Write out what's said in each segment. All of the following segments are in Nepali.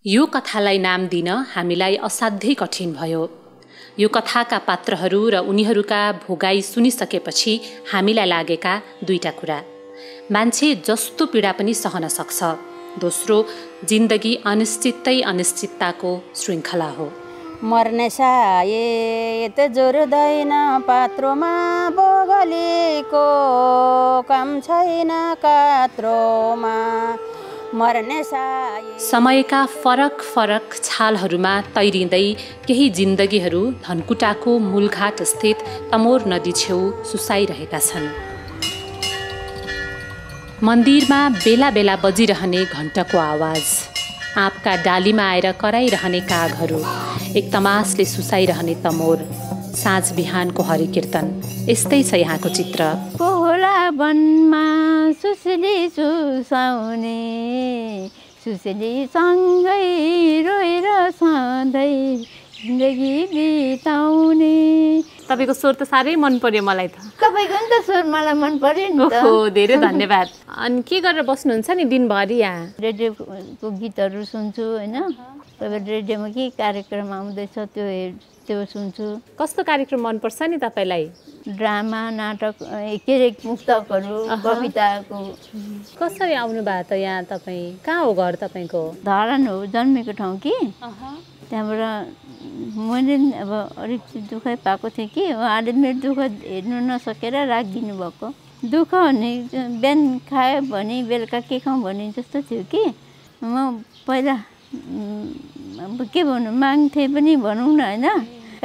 यो कथालाई नाम दिन हामीलाई असाध्यै कठिन भयो। यो कथाका पात्रहरू र उनीहरूका भोगाई सुनिसकेपछि हामीलाई लागेका दुईटा कुरा। मान्छे जस्तो पीडा पनि सहन सक्छ। दोस्रो, जिन्दगी अनिश्चितै अनिश्चितताको श्रृङ्खला हो। मर्ने सायद जोर्दैन पात्रोमा बोगलीको काम छैन कात्रोमा। मर्ने सायद समयका फरक फरक छालहरूमा तैरिँदै केही जिन्दगीहरू धनकुटाको मूलघाट स्थित तमोर नदी छेउ सुसाइरहेका छन्। मन्दिरमा बेला बेला बजिरहने घण्टको आवाज, आँपका डालीमा आएर कराइरहने कागहरू, एक तमासले सुसाइरहने तमोर, साँझ बिहानको हरिकीर्तन, यस्तै छ यहाँको चित्र। कोला वनमा सुसली सुसाउने, सुसली सँगै रोएर सधैँ जिन्दगी बिताउने। तपाईँको स्वर त साह्रै मन पर्यो मलाई त। तपाईँको नि त स्वर मलाई मन पर्यो नि त। ओहो, धेरै धन्यवाद। अनि के गरेर बस्नुहुन्छ नि दिनभरि यहाँ? रेडियोको गीतहरू सुन्छु होइन। कोही बेला रेडियोमा के कार्यक्रम आउँदैछ त्यो सुन्छु। कस्तो कार्यक्रम मनपर्छ नि तपाईँलाई? ड्रामा, नाटक, के अरे पुस्तकहरू, कविताको। कसरी आउनु भयो त यहाँ तपाईँ? कहाँ हो घर तपाईँको? धरान हो, जन्मेको ठाउँ कि। त्यहाँबाट मैले अब अलिक दुःखै पाएको थिएँ कि उहाँले मेरो दुःख हेर्नु नसकेर राखिदिनु भएको। दुःख भने बिहान खायो भने बेलुका के खाऊँ भने जस्तो थियो कि म पहिला अब के भन्नु माग्थेँ पनि भनौँ न होइन।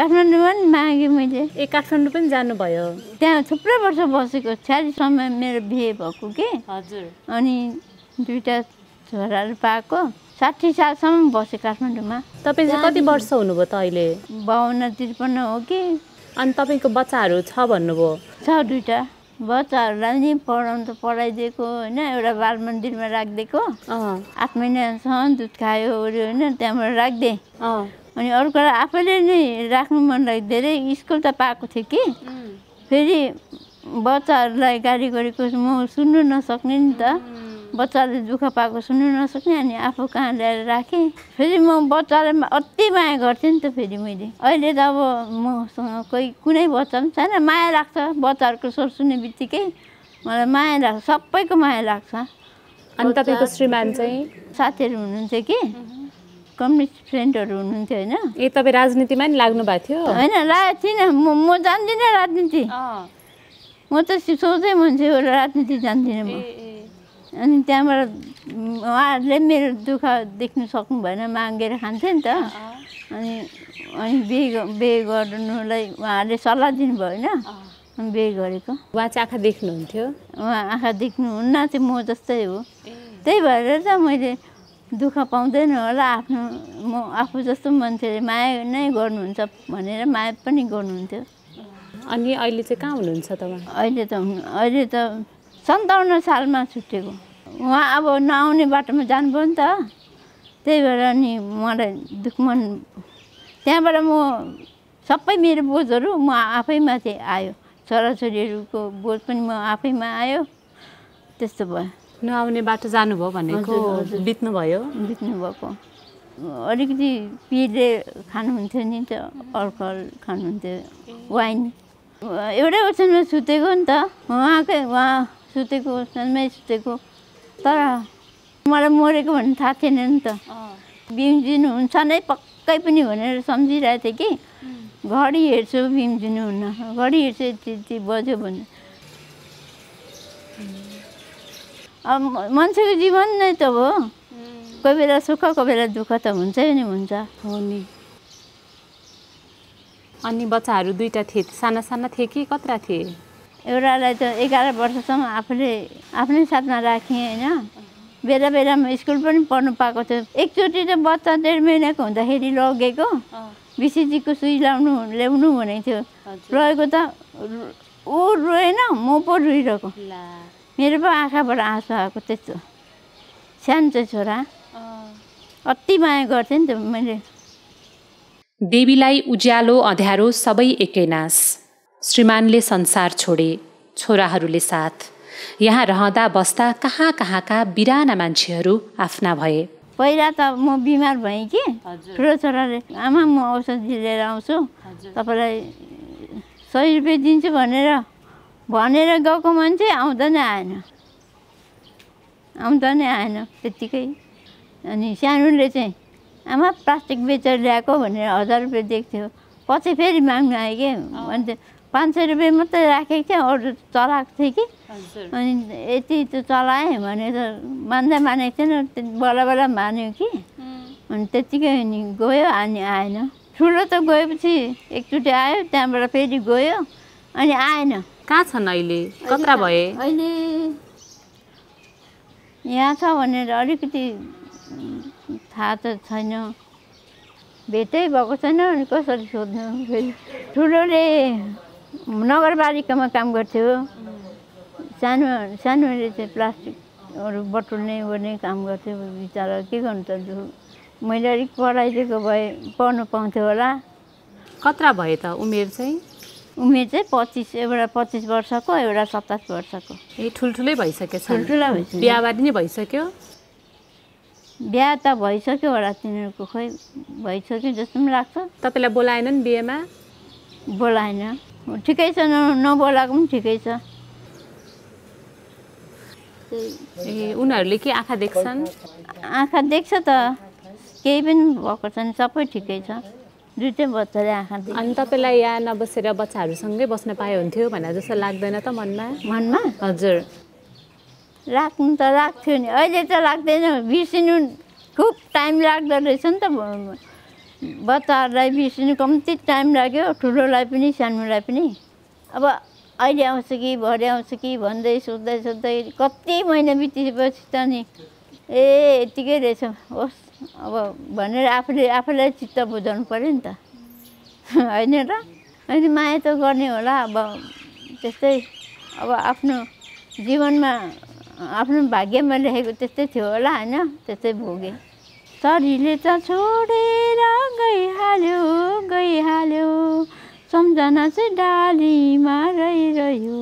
काठमाडौँमा पनि मागेँ मैले। ए, काठमाडौँ पनि जानुभयो? त्यहाँ थुप्रै वर्ष बसेको। 46 सम्म मेरो बिहे भएको कि। हजुर। अनि दुईवटा छोराहरू पाएको। 60 सालसम्म बसेँ काठमाडौँमा। तपाईँ चाहिँ कति वर्ष हुनुभयो त अहिले? 52-53 हो कि। अनि तपाईँको बच्चाहरू छ भन्नुभयो? छ, दुईवटा। बच्चाहरूलाई नि पढाइदिएको होइन। एउटा बाल मन्दिरमा राखिदिएको। 8 महिनासम्म दुध खायो ओऱ्यो होइन, त्यहाँबाट राखिदिएँ। अनि अरू कुरा आफैले नै राख्नु मन लाग्यो। धेरै स्कुल त पाएको थिएँ कि। फेरि बच्चाहरूलाई गाली गरेको म सुन्नु नसक्ने नि त। बच्चाले दुःख पाएको सुन्नु नसक्ने। अनि आफू कहाँ ल्याएर राखेँ। फेरि म बच्चालाई अति माया गर्थेँ नि त। फेरि मैले अहिले त अब मसँग कोही कुनै बच्चा पनि छैन। माया लाग्छ बच्चाहरूको स्वर सुन्ने बित्तिकै मलाई माया लाग्छ, सबैको माया लाग्छ। अनि तपाईँको श्रीमान चाहिँ? साथीहरू हुनुहुन्थ्यो कि, कम्युनिस्ट फ्रेन्डहरू हुनुहुन्थ्यो होइन। ए, तपाईँ राजनीतिमा नि लाग्नु भएको थियो? होइन, लागेको थिइनँ। म जान्दिनँ राजनीति। म त सोझै मान्छे हो, राजनीति जान्दिनँ म। अनि त्यहाँबाट उहाँहरूले मेरो दुःख देख्नु सक्नु भएन, मागेर खान्थेँ नि त। अनि बिहे गर्नुलाई उहाँहरूले सल्लाह दिनुभयो होइन। अनि बिहे गरेको। उहाँ चाहिँ आँखा देख्नुहुन्थ्यो? उहाँ आँखा देख्नुहुन्न चाहिँ म जस्तै हो। त्यही भएर त मैले दुःख पाउँदैन होला। म आफू जस्तो मान्छेले माया नै गर्नुहुन्छ भनेर माया पनि गर्नुहुन्थ्यो। अनि अहिले चाहिँ कहाँ हुनुहुन्छ तपाईँ? अहिले त 57 सालमा छुटेको। उहाँ अब नआउने बाटोमा जानुभयो नि त। त्यही भएर नि मलाई दुःख मन। त्यहाँबाट म सबै मेरो बोझहरू म आफैमाथि आयो। छोराछोरीहरूको बोझ पनि म आफैमा आयो। त्यस्तो भयो। नआउने बाटो जानुभयो भनेको बित्नुभयो? बित्नुभएको। अलिकति पिले खानुहुन्थ्यो नि त, अल्कोहल खानुहुन्थ्यो, वाइन। एउटै ओछ्यानमा सुतेको नि त। उहाँ सुतेको ओछ्यानमै सुतेको। तर मलाई मरेको भन्ने थाहा थिएन नि त। बिउजिनुहुन्छ नै पक्कै पनि भनेर सम्झिरहेको थिएँ कि घडी हेर्छु बिउजिनुहुन्न, घडी हेर्छु यति बज्यो भने। अब मान्छेको जीवन नै त हो। कोही बेला सुख, कोही बेला दुःख त हुन्छै नि हुन्छ। हो नि। अनि बच्चाहरू दुईवटा थिए? साना साना थिए कि कत्रा थिए? एउटालाई त 11 वर्षसम्म आफ्नै साथमा राखेँ होइन। बेला बेलामा स्कुल पनि पढ्नु पाएको थियो। एकचोटि त बच्चा 1.5 महिनाको हुँदाखेरि लगेको। बिसिजीको सुई ल्याउनु भनेको थियो। लगेको त ऊ रोएन, म पो रोइरहेको। मेरो पो आँखाबाट आँसु आएको। त्यस्तो सानो चाहिँ छोरा। अति माया गर्थेँ नि त मैले। देवीलाई उज्यालो अँध्यारो सबै एकै नास। श्रीमानले संसार छोडे, छोराहरूले साथ। यहाँ रहँदा बस्दा कहाँ कहाँका बिराना मान्छेहरू आफ्ना भए। पहिला त म बिमार भएँ कि ठुलो छोराले आमा म औषधि लिएर आउँछु तपाईँलाई 100 रुपियाँ दिन्छु भनेर गएको मान्छे आउँदा नै आएन त्यत्तिकै। अनि सानोले चाहिँ आमा प्लास्टिक बेचेर ल्याएको भनेर 1000 रुपियाँ दिएको थियो। पछि फेरि माग्नु आयो कि अन्त 500 रुपियाँ मात्रै राखेको थियो, अरू चलाएको थिएँ कि अनि यति त चलाएँ भनेर मानेको थिएन, बल्ल मान्यो कि अनि त्यत्तिकै अनि गयो अनि आएन। ठुलो त गएपछि एकचोटि आयो, त्यहाँबाट फेरि गयो अनि आएन। कहाँ छन् अहिले? कत्रा भए? अहिले यहाँ छ भनेर अलिकति थाहा त छैन, भेटै भएको छैन। अनि कसरी सोध्नु फेरि। ठुलोले नगरपालिकामा काम गर्थ्यो, सानोले चाहिँ प्लास्टिकहरू बटुल्ने ओर्ने काम गर्थ्यो। बिचरा के गर्नु त, मैले अलिक पढाइदिएको भए पढ्नु पाउँथ्यो होला। कत्रा भए त उमेर चाहिँ? उमेर चाहिँ 25, एउटा 25 वर्षको, एउटा 27 वर्षको। ए ठुल्ठुलै भइसक्यो? ठुल्ठुला भइसक्यो। बिहाबारी नै भइसक्यो? बिहा त भइसक्यो होला तिनीहरूको, खोइ भइसक्यो जस्तो पनि लाग्छ। तपाईँलाई बोलाएनन् बिहेमा? बोलाएन। ठिकै छ, नबोलाएको पनि ठिकै छ। ए उनीहरूले के आँखा देख्छन्? आँखा देख्छ त, केही पनि भएको छैन, सबै ठिकै छ। दुईटै बच्चाले आँखा देख्छ। अनि तपाईँलाई यहाँ नबसेर बच्चाहरूसँगै बस्न पाए हुन्थ्यो भनेर जस्तो लाग्दैन त मनमा? हजुर लाग्नु त लाग्थ्यो नि, अहिले त लाग्दैन। बिर्सिनु खुब टाइम लाग्दो रहेछ नि त, बच्चाहरूलाई बिर्सिनु कम्ती टाइम लाग्यो, ठुलोलाई पनि सानोलाई पनि। अब अहिले आउँछ कि भरे आउँछ कि भन्दै सोध्दै कति महिना बितेपछि त नि यतिकै रहेछ होस् अब भनेर आफूलाई चित्त बुझाउनु पर्यो नि त, होइन र? अनि माया त गर्ने होला। अब त्यस्तै, अब आफ्नो जीवनमा आफ्नो भाग्यमा लेखेको त्यस्तै थियो होला, होइन? त्यस्तै भोगे। शरीरले त छोडेर गइहाल्यो, सम्झना चाहिँ डालीमा रहिरह्यो,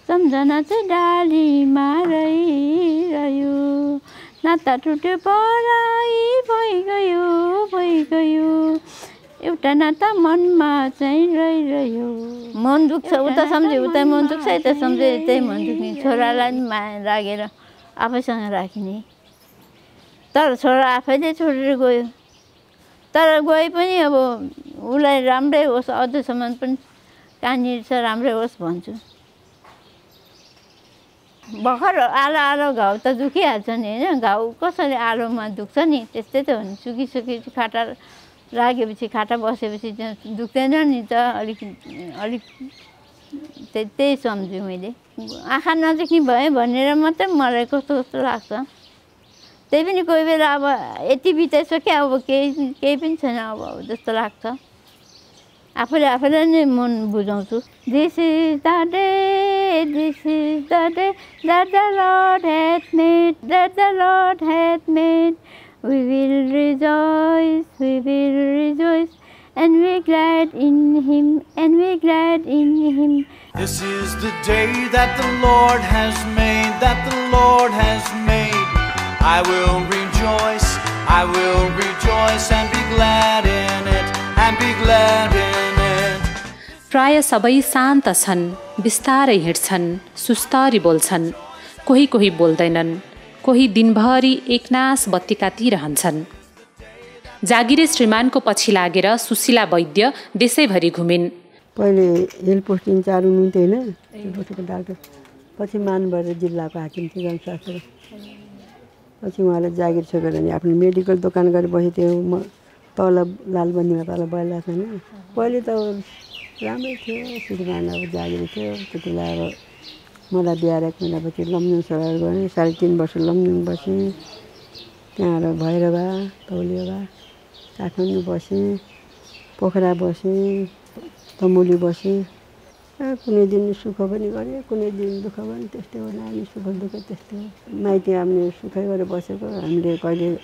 सम्झना चाहिँ डालीमा रहिरह्यो, नाता टुट्यो पराई भइगयो, एउटा नाता मनमा चाहिँ रहिरह्यो। मन दुख्छ, उता सम्झे उतै मन दुख्छ, यता सम्झे यतै मन दुख्ने। छोरालाई पनि माया लागेर आफैसँग राखिने, तर छोरा आफैले छोडेर गयो। तर गए पनि अब उसलाई राम्रै होस्, अझसम्म पनि कहाँनिर छ राम्रै होस् भन्छु। भर्खर आलो घाउ त दुखिहाल्छ नि, होइन? घाउ कसरी आलोमा दुख्छ नि, त्यस्तै त हो नि। सुकिसकेपछि खाटा लागेपछि, खाटा बसेपछि दुख्दैन नि त। अलिक त्यही सम्झेँ मैले। आँखा नदेख्ने भएँ भनेर मात्रै मलाई कस्तो लाग्छ। त्यही पनि कोही बेला अब यति बिताइसक्यो, अब केही पनि छैन अब जस्तो लाग्छ। आफूलाई नै मन बुझाउँछु। This is the day that the Lord hath made, we will rejoice and be glad in him, This is the day that the Lord has made, I will rejoice and be glad in it, प्राय सबै शान्त छन्, बिस्तारै हिँड्छन्, सुस्तारी बोल्छन्, कोही बोल्दैनन्, कोही दिनभरि एकनास बत्तीका तिर रहन्छन्। जागिरे श्रीमानको पछि लागेर सुशीला वैद्य देशैभरि घुमिन्। पहिले हेल्थ पोस्ट इन्चार्ज हुनुहुन्थ्यो होइन, हेल्थ पोस्टको डाक्टर, पछि मानबाट जिल्लाको हाकिम थियो जनशास्त्र। पछि उहाँले जागिर छोडेर नि आफ्नो मेडिकल दोकान गरेर बसेको थियो। म तल लालबन्दीमा तल बैला छैन, पहिले त राम्रै थियो। श्रीमान अब जागिर थियो त्यति बेला। अब मलाई बिहा 1 महिनापछि लमजुङ सरार गरेँ, 3.5 वर्ष लमजुङ बसेँ। त्यहाँबाट भैरवा, तौलिया, काठमाडौँ बसेँ, पोखरा बसेँ, तमुली बसेँ। कुनै दिन सुख पनि गरेँ, कुनै दिन दुःख पनि त्यस्तै हो। नानी सुख दुःख त्यस्तै हो। माइती हामीले सुखै गरेर बसेको। हामीले कहिले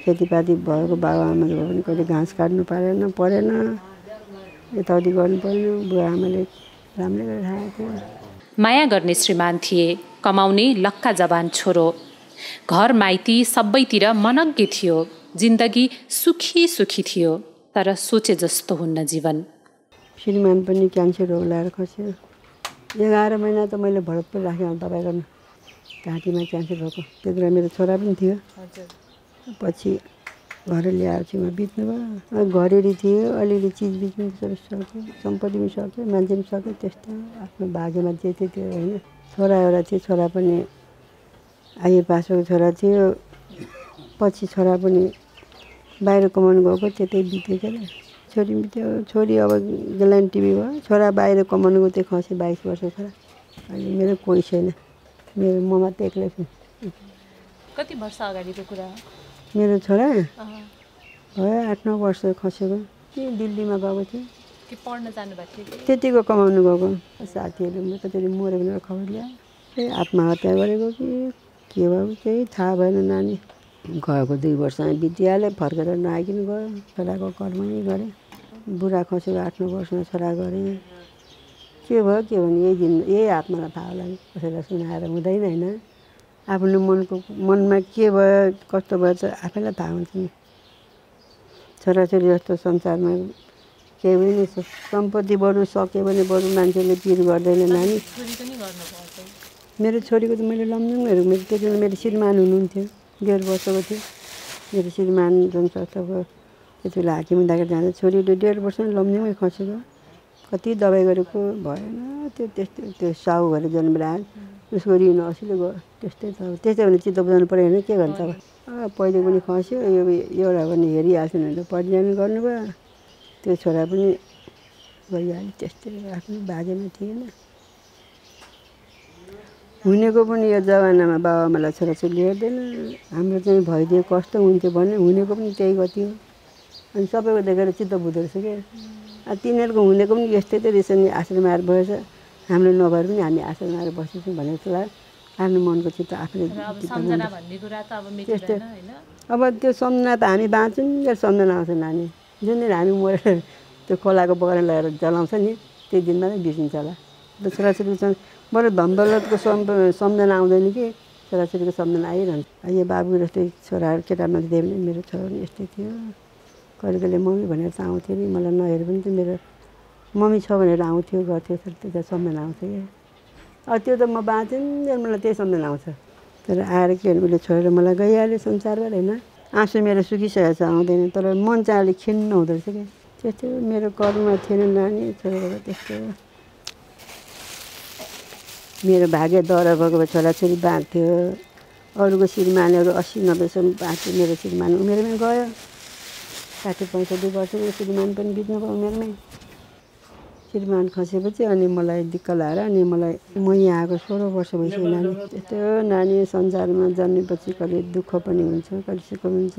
खेतीपाती भएको बाबुआमाले भयो भने कहिले घाँस काट्नु परेन, यताउति गर्नु परेन। बुवाआमाले राम्रै गरेर राखेको थियो। माया गर्ने श्रीमान थिए, कमाउने लक्का जवान छोरो। घर माइती सबैतिर मनग्गे थियो। जिन्दगी सुखी सुखी थियो, तर सोचे जस्तो हुन्न जीवन। श्रीमान पनि क्यान्सर रोग लगाएर खस्यो। 11 महिना त मैले भरत पनि राखेँ दबाई गर्नु, घाँटीमा क्यान्सर भएको। त्यति बेला मेरो छोरा पनि थियो। पछि घर ल्याएर छेउमा बित्नु भयो। घरेरी थियो, अलिअलि चिजबिज पनि सबै सक्यो, सम्पत्ति पनि सक्यो, मान्छे पनि सक्यो। त्यस्तो आफ्नो भाग्यमा जे थियो त्यो होइन। छोरा एउटा थियो, छोरा पनि आइए पास भएको छोरा थियो। पछि छोरा पनि बाहिर कमाउनु गएको, त्यतै बित्यो के अरे। छोरी बित्यो। छोरी अब ग्ल्यान्ड टिभी भयो। छोरा बाहिर कमाउनु गएको, त्यो खस्यो 22 वर्षको छोरा। अहिले मेरो कोही छैन, मेरो म मात्रै एक्लै छु। कति वर्ष अगाडिको कुरा? मेरो छोरा भयो 8-9 वर्ष खसेको। के दिल्लीमा गएको थियो कि पढ्न जानुभएको थियो? त्यतिको कमाउनु गएको। साथीहरूले कतिले मऱ्यो भनेर खबर ल्यायो। आत्महत्या गरेको कि के भयो केही थाहा भएन। नानी गएको 2 वर्षमा बितिहाल्यो, फर्केर नआइकन गयो। छोराको कर्म नै गरेँ। बुढा खसेको 8-9 वर्षमा छोरा गरेँ। के भयो के भने यही आत्मालाई थाहा होला, कसैलाई सुनाएर हुँदैन होइन। आफ्नो मनमा के भयो कस्तो भयो त आफैलाई थाहा हुन्छ नि। छोराछोरी जस्तो संसारमा केही पनि सम्पत्ति बरु सक्यो भने बरु मान्छेले पिर गर्दैन नानी। मेरो छोरीको त मैले लमजुङहरू मेरो त्यति बेला मेरो श्रीमान हुनुहुन्थ्यो, 1.5 वर्षको थियो। मेरो श्रीमान जनस्वास्थ्यको त्यति बेला हाकिम हुँदाखेरि जाँदा छोरीले 1.5 वर्षमा लमजुङमै खसेको। कति दबाई गरेको भएन। त्यस्तो त्यो साउ भएर जन्मेर आयो। उसको ऋण असली गयो। त्यस्तै भने चित्त बुझाउनु पऱ्यो होइन, के गर्छ अब। पहिले पनि खस्यो, यो एउटा पनि हेरिहाल्छन् भनेर परिजन गर्नुभयो। त्यो छोरा पनि गइहाल्यो। त्यस्तै आफ्नो भाग्यमा थिएन। हुनेको पनि यो जमानामा बाबाआमालाई छोराछोरी हेर्दैन। हाम्रो चाहिँ भइदियो कस्तो हुन्थ्यो भने हुनेको पनि त्यही गति हो। अनि सबैको देखेर चित्त बुझ्दो रहेछ क्या। तिनीहरूको हुनेको पनि यस्तै त रहेछ नि। आश्रम आएर बसेछ, हाम्रो नभएर पनि हामी आश्रम आएर बसेछौँ भनेर चाहिँ आफ्नो मनको चित्त आफूले त्यस्तै। अब त्यो सम्झना त हामी बाँचुन्जेल सम्झना आउँछ नानी। जुन दिन हामी मरेर त्यो खोलाको बगरमा लगेर जलाउँछ नि, त्यो दिनमा नै बिर्सिन्छ होला। त्यो छोराछोरीसँग बरु धनदौलतको सम्झना आउँदैन कि छोराछोरीको सम्झना आइरहन्छ। यो बाबु जस्तै छोराहरू केटा मान्छे दियो भने मेरो छोरा पनि यस्तै थियो। कहिले कहिले मम्मी भनेर त आउँथ्यो नि, मलाई नहेर पनि त मेरो मम्मी छ भनेर आउँथ्यो गर्थ्यो। त्यो सम्झना आउँछ क्या। अब त्यो त म बाँचुन्जेल मलाई त्यही सम्झना आउँछ। तर आएर के भने उसले छोडेर मलाई गइहाल्यो संसारबाट होइन। आँसु मेरो सुकिसकेको छ, आउँदैन। तर मन चाहिँ अलिक खिन्न हुँदो रहेछ क्या। त्यस्तो मेरो कर्ममा थिएन नानी, छोडेर त्यस्तो। मेरो भाग्य दह्रो भएको भए छोराछोरी बाँच्थ्यो। अरूको श्रीमानहरू 80-90 बाँच्यो, मेरो श्रीमान उमेरमै गयो। 60-65 वर्षको श्रीमान पनि बित्नु भयो उमेरमै। श्रीमान खसेपछि अनि मलाई दिक्क लागेर अनि म यहाँ आएको 16 वर्ष भइसक्यो नानी। त्यस्तो नानी संसारमा जन्मेपछि कहिले दुःख पनि हुन्छ, कहिले सुख हुन्छ।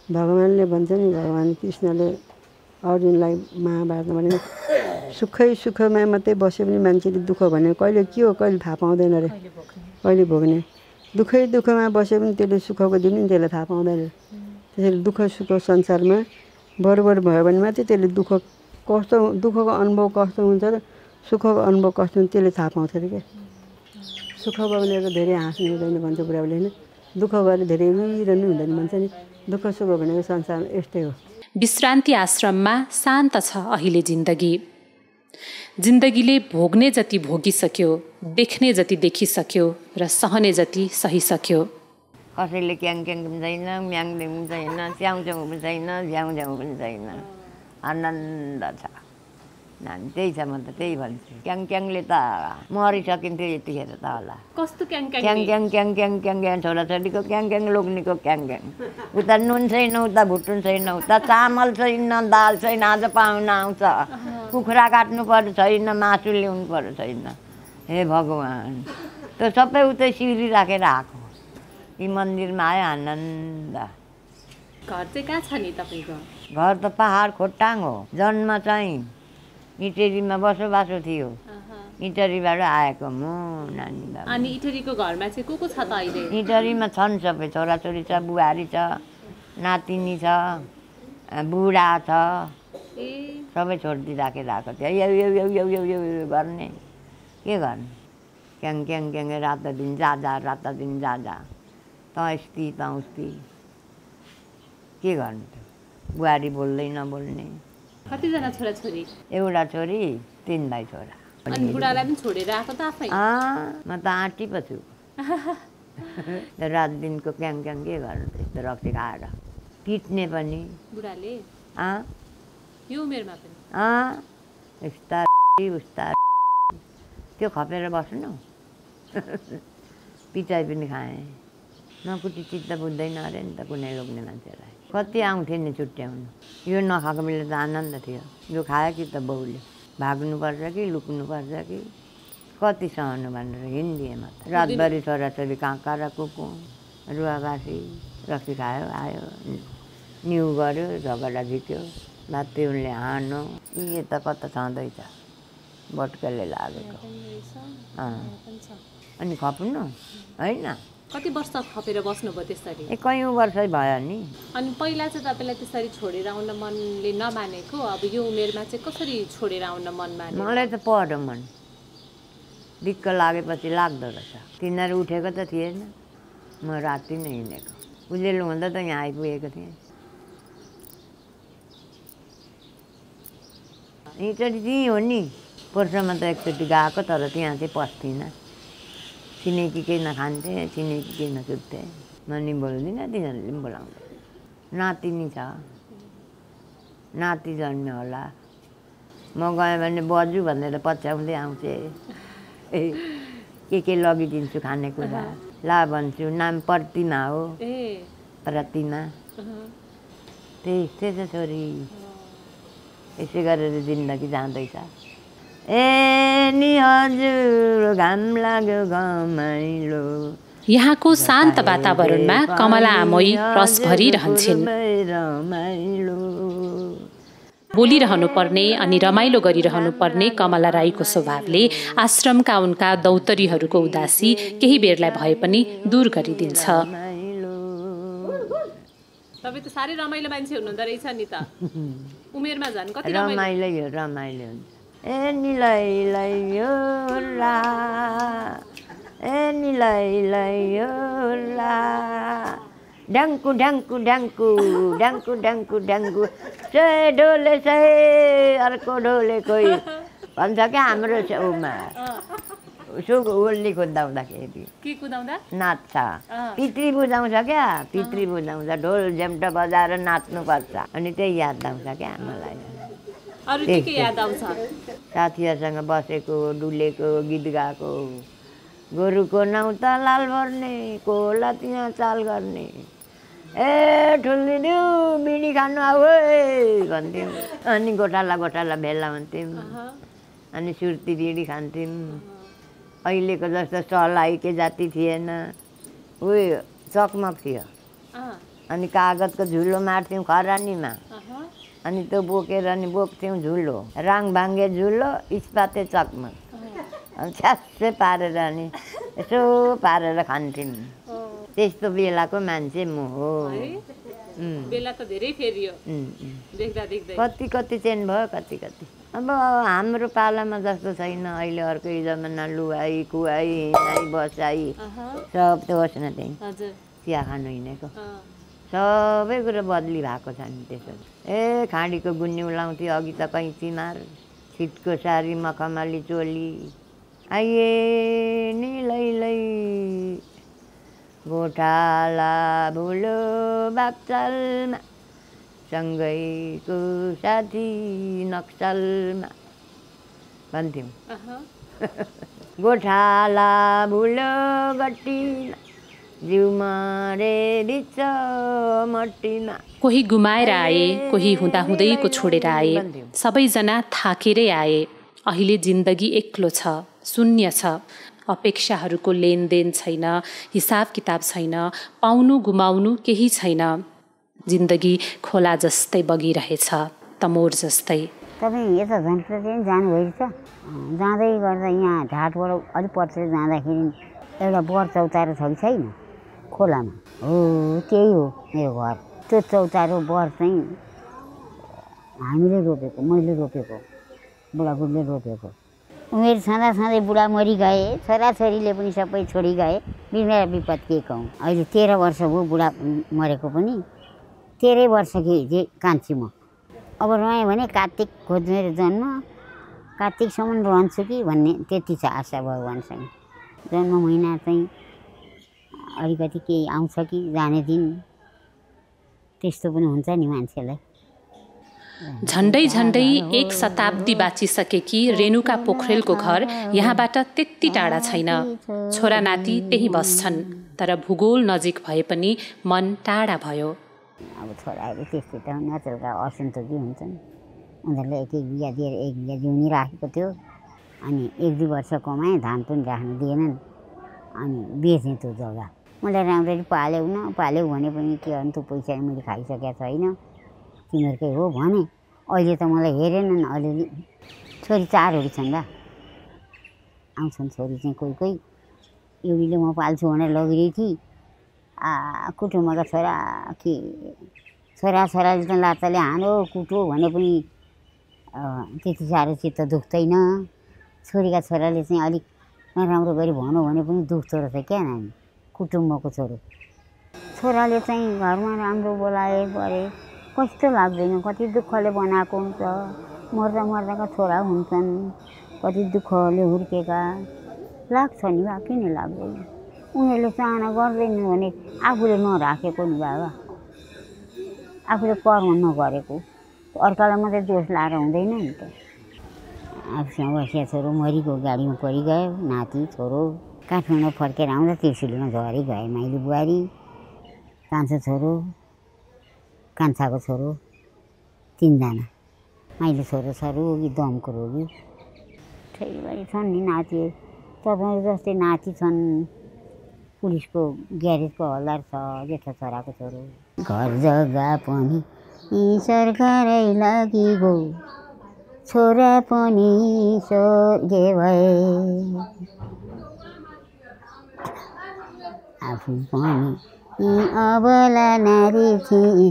भगवान्ले भन्छ नि, भगवान् कृष्णले अर्जुनलाई महाभारतमा भने सुखमा मात्रै बस्यो भने मान्छेले दुःख भने कहिले के हो कहिले थाहा पाउँदैन अरे। कहिले भोग्ने दुःखमा बस्यो भने त्यसले सुखको दिन पनि त्यसलाई थाहा पाउँदैन। त्यसैले दुःख सुख संसारमा बरोबर भयो भने मात्रै त्यसले दुःखको अनुभव कस्तो हुन्छ र सुखको अनुभव कस्तो हुन्छ त्यसले थाहा पाउँछ अरे क्या। सुख भयो भनेर धेरै हाँस्नु हुँदैन भन्छ बुढाबुढीले होइन। दुःख गरेर धेरै रुइरहनु हुँदैन भन्छ नि। दुःख सुख भनेको संसारमा यस्तै हो। विश्रान्ति आश्रममा शान्त छ अहिले जिन्दगी। जिन्दगीले भोग्ने जति भोगिसक्यो, देख्ने जति देखिसक्यो र सहने जति सहिसक्यो। कसैले क्याङ पनि छैन, म्याङले पनि छैन, च्याउच्याउ पनि छैन, झ्याउझ्याउ पनि छैन। आनन्द छ नानी। त्यही छ, म त त्यही भन्छु। क्याङले त मरिसकिन्थ्यो यतिखेर त होला। कस्तो क्याङ छोराछोरीको क्याङ लोग्नेको क्याङ। उता नुन छैन, उता भुटुन छैन, उता चामल छैन, दाल छैन। आज पाहुना आउँछ, कुखुरा काट्नु पर्यो छैन, मासु ल्याउनु पर्यो छैन। हे भगवान्, त्यो सबै उतै सिउरी राखेर आएको। यी मन्दिरमा आयो आनन्द। घर चाहिँ कहाँ छ नि तपाईँको? घर त पहाड खोटाङ हो। जन्म चाहिँ इटेरीमा बसोबासो थियो। इटरीबाट आएको म नानी। अनि इटरीको घरमा चाहिँ को छ त अहिले? इटरीमा छन् सबै, छोराछोरी छ, बुहारी छ, नातिनी छ, बुढा छ। सबै छोडिदिइ राखेर आएको थियो। यो गर्ने के गर्ने। क्याङ रात दिन जा, रात दिन जा। तस्ती तौस्ती के गर्नु त बुहारी बोल्दै नबोल्ने कतिजना छोराछोरी एउटा छोरी 3 भाइ छोरा अनि बुढालाई पनि छोडेर आएको त आफै म त आँटी पो छु रात दिनको क्याङ क्याङ के गर्नु त्यस्तो रक्सी खाएर पिट्ने पनि बुढाले यो उमेरमा पनि यस्ता उस्ता त्यो खपेर बस्नु पिटाइ पनि खाएँ नकुटी चित्त बुझ्दैन अरे नि त कुनै लोग्ने मान्छेलाई कति आउँथ्यो नि छुट्याउनु यो नखाएको बेला त आनन्द थियो यो खायो कि त बाउले भाग्नुपर्छ कि लुक्नुपर्छ कि कति सहनु भनेर हिँडिदिएँ म त रातभरि छोराछोरी काँका र कुकु रुवाबासी रक्सी खायो आयो न्यु गऱ्यो झगडा झिक्यो लात्ती उनले हानो यी त कता छँदैछ बटकले लागेको अनि खप्नु होइन कति वर्ष खपेर बस्नुभयो त्यसरी कयौँ वर्षै भयो नि अनि पहिला चाहिँ तपाईँलाई त्यसरी छोडेर आउन मनले नमानेको अब यो उमेरमा चाहिँ कसरी छोडेर आउन मन माने मलाई त पढ्यो मन दिक्क लागेपछि लाग्दो रहेछ तिनीहरू उठेको त थिएन म राति नै हिँडेको उजेलो हुँदा त यहाँ आइपुगेको थिएँ यहीँचोटि त्यहीँ हो नि पोर्सोमा त एकचोटि गएको तर त्यहाँ चाहिँ पस्थिनँ छिमेकी केही नखान्थेँ छिमेकी केही नसुत्थेँ म नि बोल्दिनँ तिनीहरूले पनि बोलाउँदै नातिनी छ नाति जन्म्यो होला म गएँ भने बजु भनेर पछ्याउँदै आउँथे के लगिदिन्छु खानेकुरा ला भन्छु नाम प्रतिमा हो प्रतिमा त्यस्तै छ छोरी यसै गरेर जिन्दगी जाँदैछ नि हजुर घाम लाग्यो घमाइलो यहाँको शान्त वातावरणमा कमला आमोई रस भरिरहन्छन् बोलिरहनु पर्ने अनि रमाइलो गरिरहनु पर्ने कमला राईको स्वभावले आश्रमका उनका दौतरीहरूको उदासी केही बेरलाई भए पनि दूर गरिदिन्छ तपाईँ त साह्रै रमाइलो मान्छे हुनुहुँदो रहेछ नि त उमेरमा झन् कति रमाइलो रमाइलो हुन्छ निलाइलाइयो ला निलाइलाइयो ला ढ्याङ्कु ढ्याङ्कु ढ्याङ्कु ढ्याङ्कु ढ्याङ्कु ढ्याङ्कु से डोले से अर्को डोले कोही भन्छ क्या हाम्रो छेउमा उसो ओल्ली कुदाउँदाखेरि के कुदाउँदा नाच्छ पितृ बुझाउँछ क्या पितृ बुझाउँछ ढोल झ्याम्टा बजाएर नाच्नुपर्छ अनि त्यही याद आउँछ क्या मलाई अरु के याद आउँछ साथीहरूसँग बसेको डुलेको गीत गाएको गोरुको नाउँ त लाल भर्ने कोला त्यहाँ चाल गर्ने ए ठुलिदिउ बिडी खानु आऊ भन्थ्यौँ अनि गोठाला गोठाला भेला हुन्थ्यौँ अनि सुर्ती बिडी खान्थ्यौँ अहिलेको जस्तो सलाई के जाति थिएन उयो चकमक थियो अनि कागजको झुलो मार्थ्यौँ खरानीमा अनि त्यो बोकेर अनि बोक्थ्यौँ झुलो राङ भाङ्गे झुलो इस्पाते चकमक अनि छ्यास्सै पारेर अनि यसो पारेर खान्थ्यौँ त्यस्तो बेलाको मान्छे म हो बेला त धेरै फेरियो देख्दा देख्दै कति कति चेन्ज भयो कति कति अब हाम्रो पालामा जस्तो छैन अहिले अर्कै जमाना लुगाई कुवाई हिँडाइ बसाइ सब त्यो होस् न त्यही चिया खानु हिँडेको सबै कुरो बदली भएको छ नि त्यसो ए खाँडीको गुन्यु लाउँथ्यो अघि त कैँची मार छिटको सारी मखमली चोली आइए नि लै गोठाला भुलो बाक्चालमा सँगैको साथी नक्सलमा भन्थ्यौँ गोठाला भुलो गट्टीमा जिउमा रे दिन्छ मट्टीमा कोही गुमाएर आए कोही हुँदाहुँदैको छोडेर आए सबैजना थाकेरै आए अहिले जिन्दगी एक्लो छ शून्य छ अपेक्षाहरूको लेनदेन छैन हिसाब किताब छैन पाउनु गुमाउनु केही छैन जिन्दगी खोला जस्तै बगिरहेछ तमोर जस्तै तपाईँ यता झन्डै जानुभएको छ जाँदै गर्दा यहाँ घाटबाट अलिक पर्छ जाँदाखेरि एउटा बर चौतारो छ कि छैन खोलामा हो त्यही हो मेरो घर त्यो चौतारो बर चाहिँ हामीले रोपेको मैले रोपेको बुढाबुढीले रोपेको उमेर छँदा बुढा मरिगए, छोराछोरीले पनि सबै छोडी गए, बिमार विपद के कहूँ। अहिले 13 वर्ष भयो बुढा मरेको पनि, 13 वर्ष कि कान्छी म। अब रहेँ भने कार्तिक खोज मेरो जन्म, कार्तिकसम्म रहन्छु कि भन्ने त्यति छ आशा भगवान्सँग। जन्म महिना चाहिँ अलिकति केही आउँछ कि जाने दिन, त्यस्तो पनि हुन्छ नि मान्छेलाई। झन्डै झन्डै 1 शताब्दी बाँचिसकेकी रेणुका पोखरेलको घर यहाँबाट त्यति टाढा छैन। छोरा नाति त्यही बस्छन्, तर भूगोल नजिक भए पनि मन टाढा भयो। अब छोराहरू त्यस्तै त नचलका असन्तोकी हुन्छन्। उनीहरूले 1-1 बिघा दिएर 1 बिघा जिउनी राखेको थियो। अनि 1-2 वर्ष कमाएँ, धान पनि राख्न दिएनन्। अनि बेचेँ त्यो जग्गा। मलाई राम्ररी पाल्यौ न, पाल्यौ भने पनि के अन्त पैसा मैले खाइसकेको छैन, तिमीहरूकै हो भने। अहिले त मलाई हेरेनन् अलिअलि। छोरी 4 छन् र, आउँछन् छोरी चाहिँ कोही कोही। एउटीले म पाल्छु भनेर लगिरहेको थिएँ। कुटुम्बका छोरा के छोराछोराले त लात्ताले हानो कुटो भने पनि त्यति साह्रो चित्त दुख्दैन। छोरीका छोराले चाहिँ अलिक नराम्रो गरी भनौँ भने पनि दुख्दो रहेछ क्या नानी, कुटुम्बको छोरो। छोराले चाहिँ घरमा राम्रो बोलाए गरे कस्तो लाग्दैन। कति दुःखले बनाएको हुन्छ, मर्दा मर्दाका छोरा हुन्छन्, कति दुःखले हुर्केका, लाग्छ नि बा, किन लाग्दैन। उनीहरूले चाहना गर्दैन भने आफूले नराखेको नि बाबा, आफूले कर्म नगरेको, अर्कालाई मात्रै दोष लाएर हुँदैन नि त। आफूसँग बसिया छोरो मरिगयो, गाडीमा परिगयो, नाति छोरो। काठमाडौँ फर्केर आउँदा त्रिशुलीमा झरी गए माइली बुहारी, कान्छो छोरो, कान्छाको छोरो, 3 जना। माइली छोरो छ रोगी, दमको रोगी। ठैबारी छन् नि नाति, तपाईँ जस्तै नाति छन्। पुलिसको ग्यारेजको हल्दार छ, जेठो छोराको छोरो। घर जग्गा पनि सरकारै लागि गो, छोरा पनि स्वर्गे भए, आफू पनि अबला नारी थिए,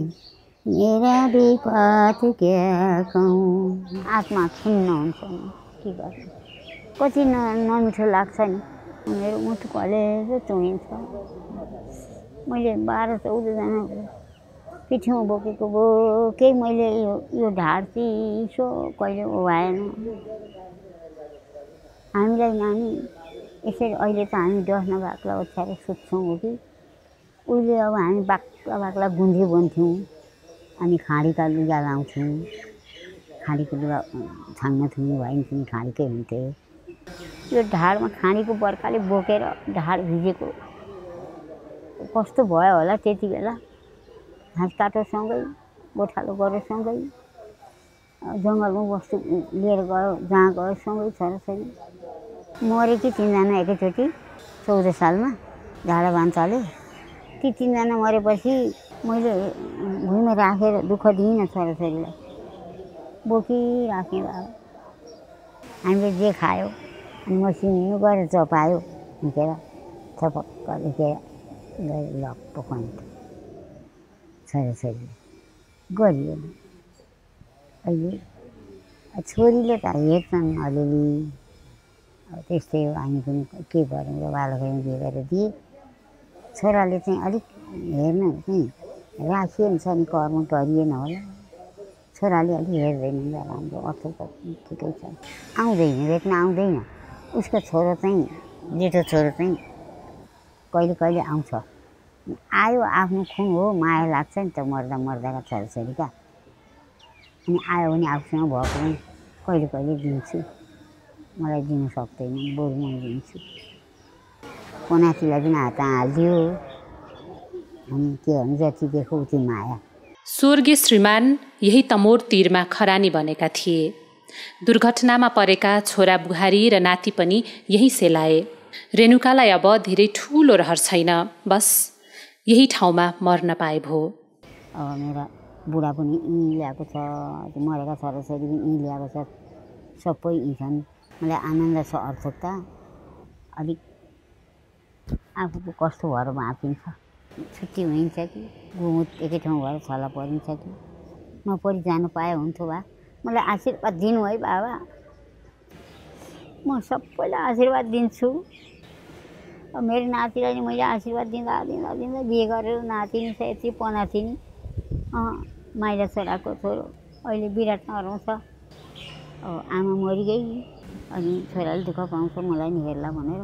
मेरा विपद क्या कहूँ। आत्मा खिन्न हुन्छ नि, के गर्नु। कति नमिठो लाग्छ नि। मेरो मुटु कलेजो चुइन्छ। मैले 12-14 जना पिठ्यौँ बोकेको बोकेँ मैले। यो ढाड चिसो कहिले ओभाएन। हामीलाई नानी यसरी अहिले त हामी 10 बाक्ला ओछ्याएर सुत्छौँ हो कि। उहिले अब हामी बाक्ला गुन्द्री बन्थ्यौँ। अनि खाडीका लुगा लाउँथ्यौँ। खाडीको लुगा छाङ्न थुन्ने भयो नि तिमी खाडीकै हुन्थे। यो ढाडमा खाडीको बर्खाले बोकेर ढाड भिजेको कस्तो भयो होला त्यति बेला। घाँस काटोसँगै, गोठालो गरेसँगै, जङ्गलमा वस्तु लिएर गयो, जहाँ गयो सँगै छोराछोरी। मरेकी 3 जना एकैचोटि 14 सालमा झाडा बान्छाले। ती 3 जना मरेपछि मैले भुइँमा राखेर दुःख दिइनँ छोराछोरीलाई, बोकिराखेँ बाबा। हामीले जे खायो अनि मसिनो गएर चपायो, हिँडेर थपक्क लेखेर लप्प पकाउँछ छोराछोरीले। गरियो अहिले छोरीले त हेर्छन् अलिअलि, त्यस्तै हो। हामी पनि के गरौँ र, बालकैमा बिहे गरेर दिए। छोराले चाहिँ अलिक हेर्न चाहिँ राखिएन छ नि, कर्म गरिएन होला। छोराले अलिक हेर्दैन राम्रो, अर्थ त ठिकै छ। आउँदैन, भेट्न आउँदैन। उसको छोरो चाहिँ, जेठो छोरो चाहिँ कहिले कहिले आउँछ। आयो, आफ्नो खुन हो, माया लाग्छ नि त मर्दा मर्दाका छोराछोरीका। अनि आयो भने आफूसँग भएको पनि कहिले कहिले दिन्छु। मलाई दिन सक्दैन, बरु म दिन्छु। कोनातीलाई पनि हात हालिदियो। अनि के भन्नु, जति देखो उति माया। स्वर्गीय श्रीमान यही तमोर तीरमा खरानी बनेका थिए। दुर्घटनामा परेका छोरा बुहारी र नाति पनि यही सेलाए। रेणुकालाई अब धेरै ठुलो रहर छैन, बस यही ठाउँमा मर्न पाए भो। अब मेरा बुढा पनि यहीँ ल्याएको छ, मरेका छोराछोरी पनि यहीँ ल्याएको छ, सबै यहीँ छन्। मलाई आनन्द छ, अर्थकता। अलिक आफूको कस्तो भएर बाँचिन्छ। छुट्टी हुन्छ कि गुमुत एकै ठाउँ भएर छला परिन्छ कि नपरि जानु पाए हुन्थ्यो बा। मलाई आशीर्वाद दिनु है बाबा। म सबैलाई आशीर्वाद दिन्छु। अब मेरो नातिलाई नि मैले आशीर्वाद दिँदा दिँदा दिँदा बिहे गरेर नाति नि छ यति पनाति नि माइला छोराको छोरो अहिले विराटनगरमा छ। अब आमा मरिगई अनि छोराले दुःख पाउँछ मलाई नि हेर्ला भनेर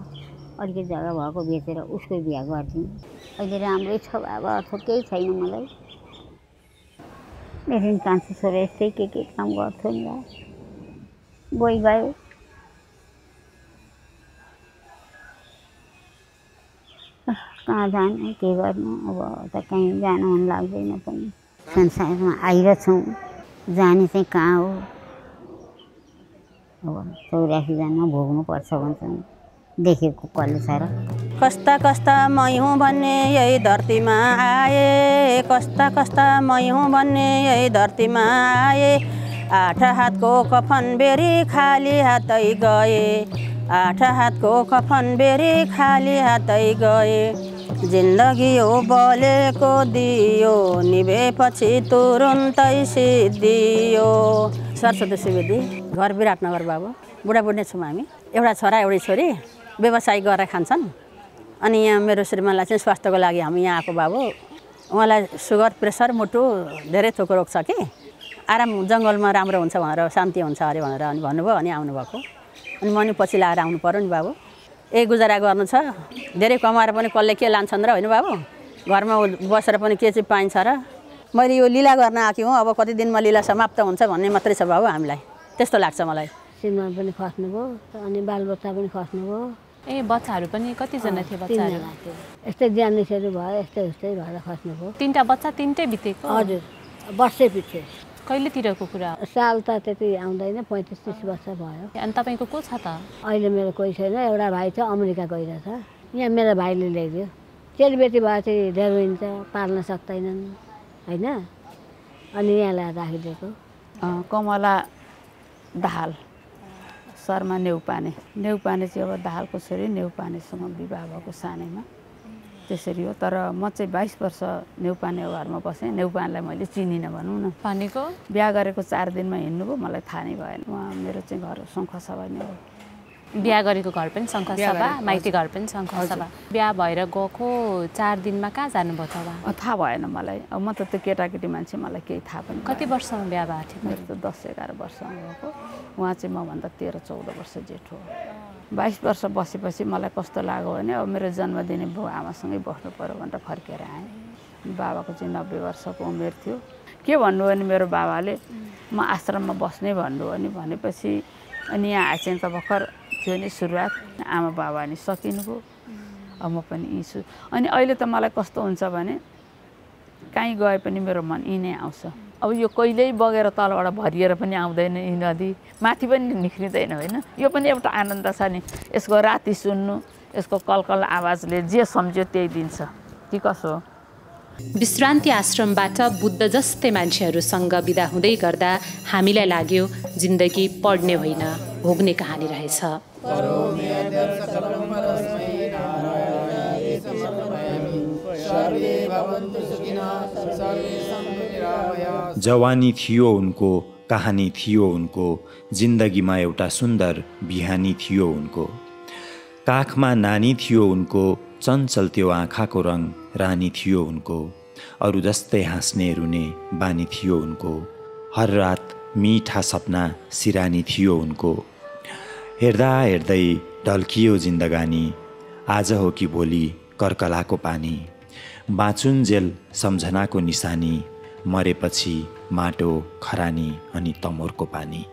अलिकति जग्गा भएको बेचेर उसको बिहा गरिदिउँ। अहिले राम्रै छ बाबा अथवा केही छैन मलाई। मेरो नि कान्छो छोरा यस्तै के काम गर्थ्यो नि गयो। कहाँ जानु के गर्नु अब त कहीँ जानु मन लाग्दैन पनि। संसारमा आइरहेछौँ जाने चाहिँ कहाँ हो। अब 84 जन्म भोग्नुपर्छ भन्छन् देखेको कसले छ र। कस्ता कस्ता मै हुँ भन्ने यही धरतीमा आए। कस्ता कस्ता मै हुँ भन्ने यही धरतीमा आए। 8 हातको कफन बेरी खाली हातै गए। 8 हातको कफन बेरी खाली हातै गए। जिन्दगी हो बलेको दियो निभेपछि तुरुन्तै सिद्धियो। सरस्वती सुवेदी घर विराटनगर बाबु बुढाबुढी छौँ हामी। एउटा छोरा एउटै छोरी व्यवसाय गरेर खान्छन्। अनि यहाँ मेरो श्रीमानलाई चाहिँ स्वास्थ्यको लागि हामी यहाँ आएको बाबु। उहाँलाई सुगर प्रेसर मुटु धेरै थोक रोग छ कि आराम जङ्गलमा राम्रो हुन्छ भनेर शान्ति हुन्छ अरे भनेर अनि भन्नुभयो अनि आउनुभएको। अनि म नि पछि लाएर आउनु पर्यो नि बाबु। गुजारा गर्नु छ धेरै कमाएर पनि कसले के लान्छन् र होइन बाबु। घरमा बसेर पनि के चाहिँ पाइन्छ र। मैले यो लीला गर्न आएको हुँ अब कति दिनमा लीला समाप्त हुन्छ भन्ने मात्रै छ बाबु हामीलाई त्यस्तो लाग्छ मलाई। श्रीमान पनि खस्नुभयो अनि बालबच्चा पनि खस्नुभयो। बच्चाहरू पनि कतिजना थिए बच्चाहरू? यस्तै ज्यानिसहरू भयो यस्तै उस्तै भएर खस्नुभयो। 3टा बच्चा 3टै बितेको? हजुर वर्षै पछि। कहिलेतिरको कुरा? साल त त्यति आउँदैन 35-30 वर्ष भयो। अनि तपाईँको को छ त? अहिले मेरो कोही छैन। एउटा भाइ छ अमेरिका गइरहेछ। यहाँ मेरो भाइले ल्याइदियो। चेलीबेटी भए चाहिँ धेरै हुन्छ पाल्न सक्दैनन् होइन अनि यहाँ ल्याएर राखिदिएको। कमला दाहाल शर्मा नेउपाने चाहिँ अब दाहालको छोरी नेउपानेसँग विवाह भएको सानैमा त्यसरी हो। तर म चाहिँ 22 वर्ष नेउपाने घरमा बसेँ। नेउपानेलाई मैले चिनिनँ भनौँ न। भनेको बिहा गरेको 4 दिनमा हिँड्नुभयो मलाई थाहा नै भएन। उहाँ मेरो चाहिँ घर शङ्खसभा नै हो। बिहा गरेको घर पनि शङ्खसभा माइती घर पनि शङ्खसभा। बिहा भएर गएको 4 दिनमा कहाँ जानुभयो त उहाँ? थाहा भएन मलाई। अब म त त्यो केटाकेटी मान्छे मलाई केही थाहा पनि। कति वर्षमा बिहा भएको थियो? मेरो त 10-11 वर्षमा भएको। उहाँ चाहिँ मभन्दा 13-14 वर्ष जेठो हो। 22 वर्ष बसेपछि मलाई कस्तो लाग्यो भने अब मेरो जन्मदिने बाउ आमासँगै बस्नु पर्यो भनेर फर्केर आएँ। बाबाको चाहिँ 90 वर्षको उमेर थियो। के भन्नुभयो भने मेरो बाबाले म आश्रममा बस्ने भन्नुभयो अनि भनेपछि अनि यहाँ आएँ त भर्खर थियो नि सुरुवात। आमा बाबा नि सकिनुभयो अब म पनि यहीँ छु। अनि अहिले त मलाई कस्तो हुन्छ भने कहीँ गए पनि मेरो मन यहीँ नै आउँछ। अब यो कहिल्यै बगेर तलबाट भरिएर पनि आउँदैन यी नदी माथि पनि निस्किँदैन होइन। यो पनि एउटा आनन्द छ नि यसको राति सुन्नु यसको कलकल आवाजले जे सम्झ्यो त्यही दिन्छ कि कसो हो। विश्रान्ति आश्रमबाट बुद्ध जस्तै मान्छेहरूसँग बिदा हुँदै गर्दा हामीलाई लाग्यो जिन्दगी पढ्ने होइन भोग्ने कहानी रहेछ। जवानी थियो उनको, कहानी थियो उनको, जिन्दगीमा एउटा सुन्दर बिहानी थियो उनको। काखमा नानी थियो उनको, चञ्चल त्यो आँखाको रङ रानी थियो उनको। अरू जस्तै हाँस्ने रुने बानी थियो उनको। हर रात मिठा सपना सिरानी थियो उनको। हेर्दा हेर्दै ढल्कियो जिन्दगानी, आज हो कि भोलि कर्कलाको पानी। बाँचुन्जेल सम्झनाको निशानी, मरेपछि माटो खरानी अनि तमोरको पानी।